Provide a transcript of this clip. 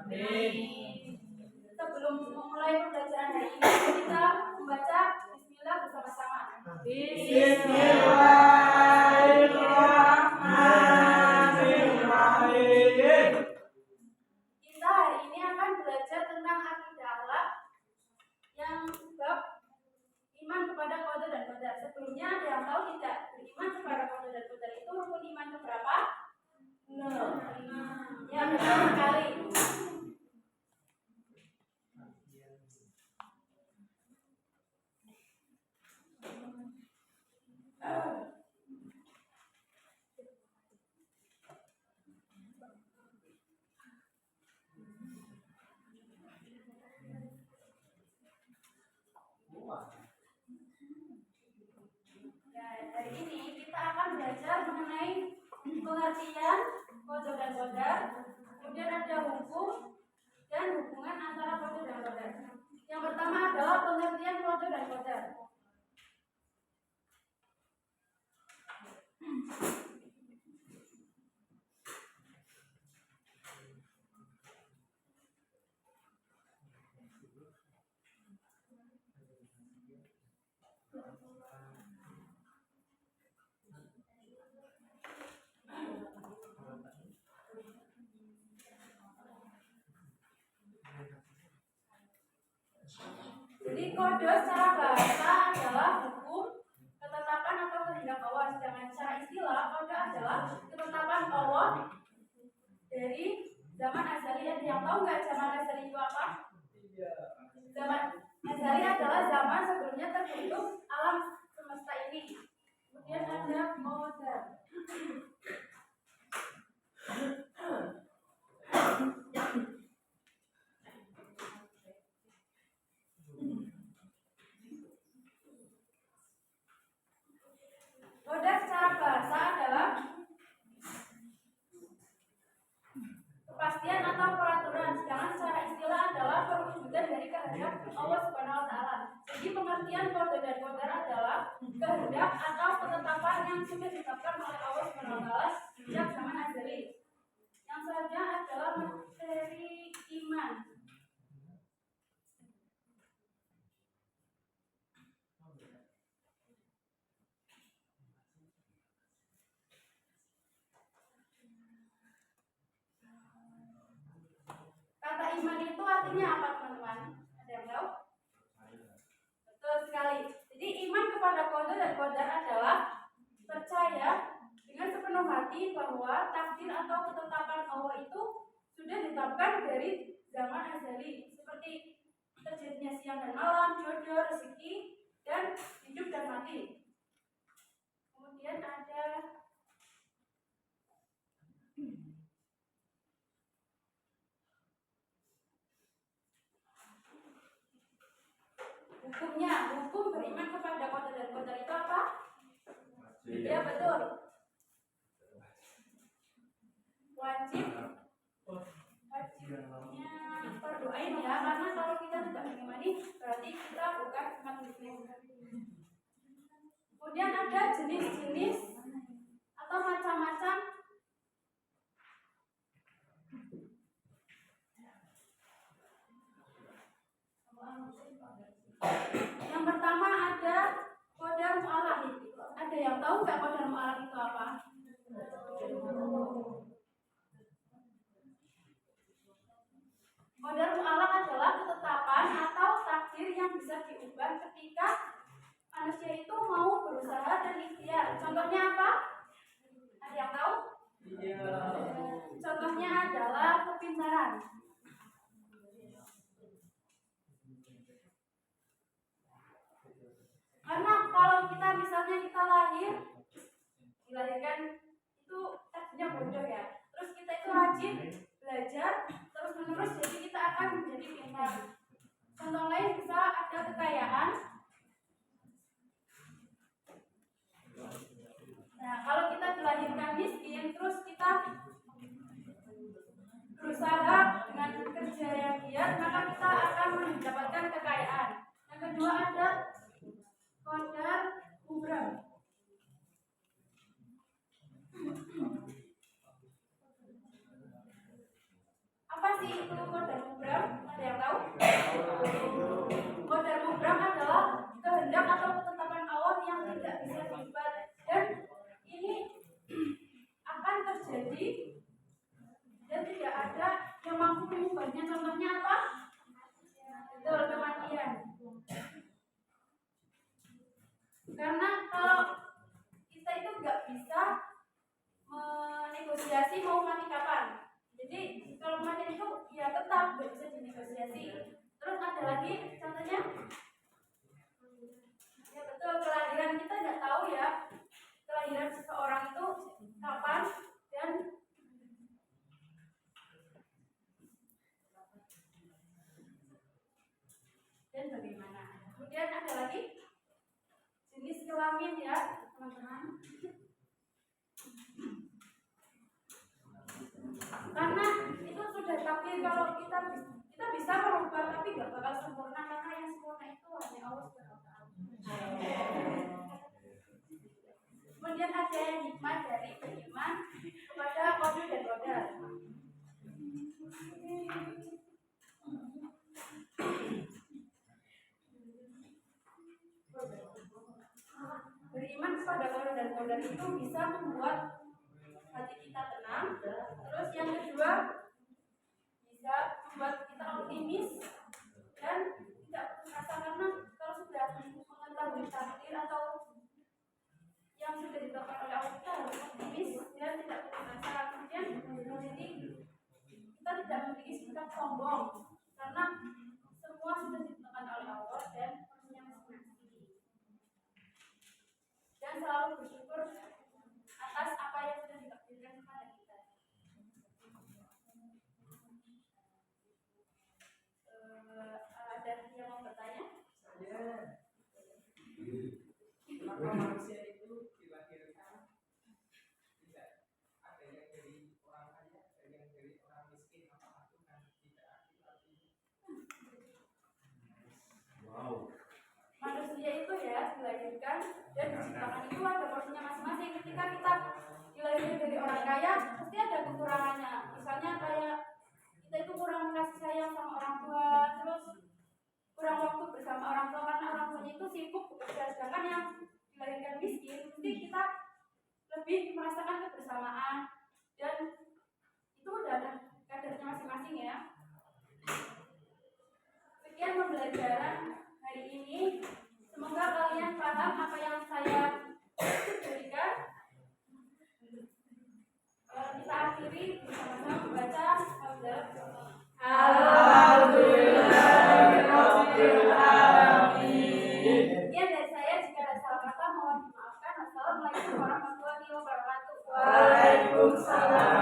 Sebelum memulai pembelajaran hari ini, kita membaca Bismillah bersama-sama. Bismillahirrahmanirrahim. Kita hari ini akan belajar tentang akidah akhlak yang bab iman kepada qada dan qadar. Sebelumnya ada yang tahu tidak? Beriman kepada qada dan qadar itu rukun iman keberapa? 6. Ya, betul sekali. Hari ini kita akan belajar mengenai pengertian qada dan qadar, kemudian ada hukum dan hubungan antara qada dan qadar. Yang pertama adalah pengertian qada dan qadar. Jadi kode secara bahasa adalah hukum, ketetapan atau kehendak Allah. Sedangkan secara istilah kode adalah ketetapan Allah dari zaman azali. Ada yang tahu nggak zaman azali itu apa? Zaman azali adalah zaman sebelumnya terbentuk alam semesta ini. Kemudian ada kode. Kode secara bahasa adalah kepastian atau peraturan, sedangkan secara istilah adalah perwujudan dari kehendak Allah Subhanahu wa taala. Jadi pengertian kode dan qadar adalah kehendak atau ketetapan yang sudah ditetapkan oleh Allah Subhanahu wa taala sejak zaman azali. Yang selanjutnya adalah materi iman. Kata iman itu artinya apa, teman-teman? Ada yang tahu? Betul sekali. Jadi iman kepada qada dan qadar adalah percaya dengan sepenuh hati bahwa takdir atau ketetapan Allah itu sudah ditetapkan dari zaman azali, seperti terjadinya siang dan malam, jodoh, rezeki, dan hidup dan mati. Kemudian ada hukumnya. Hukum beriman kepada qada dan qadar itu apa? Ya, betul. Wajibnya berdoain ya, karena kalau kita tidak mengimani berarti kita bukan umat muslim. Kemudian ada jenis-jenis atau macam-macam yang pertama ada qadar mu'allaq. Ada yang tahu nggak qadar mu'allaq itu apa? Qadar mu'allaq adalah ketetapan atau takdir yang bisa diubah ketika manusia itu mau berusaha dan ikhtiar. Contohnya apa? Ada yang tahu? Contohnya adalah kepintaran. Karena kalau kita misalnya kita dilahirkan itu tadinya bodoh ya. Terus kita itu rajin belajar terus menerus, jadi kita akan menjadi pintar. Contoh lain bisa ada kekayaan. Nah, kalau kita dilahirkan miskin terus kita berusaha dengan kerja yang giat, maka kita akan mendapatkan kekayaan. Yang kedua ada qadar mubram. Apa sih sih itu modal mubram? Ada yang tahu? Modal mubram adalah kehendak atau ketetapan Allah yang tidak bisa diubah, dan ini akan terjadi dan tidak ada yang mampu mengubahnya. Contohnya apa? Betul, kematian. Karena kalau kita itu nggak bisa menegosiasi mau mati kapan, jadi kalau kematian itu ya tetap nggak bisa dinegosiasi. Terus ada lagi contohnya, ya betul, kelahiran. Kita nggak tahu ya kelahiran seseorang itu kapan dan bagaimana. Kemudian ada lagi jenis kelamin ya teman-teman. Karena itu sudah takdir kalau kita bisa merubah, tapi nggak bakal sempurna, karena yang sempurna itu hanya Allah SWT. Kemudian ada yang hikmah dari beriman kepada qada dan qadar. Beriman kepada qada dan qadar itu bisa membuat hati kita tenang. Terus yang kedua, bisa membuat kita optimis dan tidak putus asa, karena kalau sudah mengetahui takdir atau yang sudah ditetapkan oleh Allah, kita harus optimis dan tidak putus asa. Kemudian jadi kita tidak memiliki sikap sombong, karena semua sudah ditetapkan oleh Allah dan porsinya masing-masing. Dan selalu bersyukur atas apa yang sudah ditakdirkan kepada kita. Ada yang mau bertanya? Maka manusia itu dilahirkan tidak ada yang dari orang kaya, ada yang dari orang miskin, apakah Tuhan tidak adil artinya? Wow. Manusia itu ya dilahirkan dan diciptakan itu ada porsinya masing-masing. Ketika kita dilahirkan dari orang kaya, pasti ada kekurangannya. Misalnya kayak kita itu kurang kasih sayang sama orang tua, terus kurang waktu bersama orang tua karena orang tuanya itu sibuk bekerja. Sedangkan yang dilahirkan miskin, mesti kita lebih merasakan kebersamaan, dan itu udah ada kadarnya masing-masing ya. Sekian pembelajaran hari ini. Semoga kalian paham apa yang saya berikan. Kita akhiri bersama-sama membaca Alhamdulillahirobbilalamin. Sekian dari saya. Jika ada salah kata mohon dimaafkan. Assalamualaikum warahmatullahi wabarakatuh. Waalaikumsalam.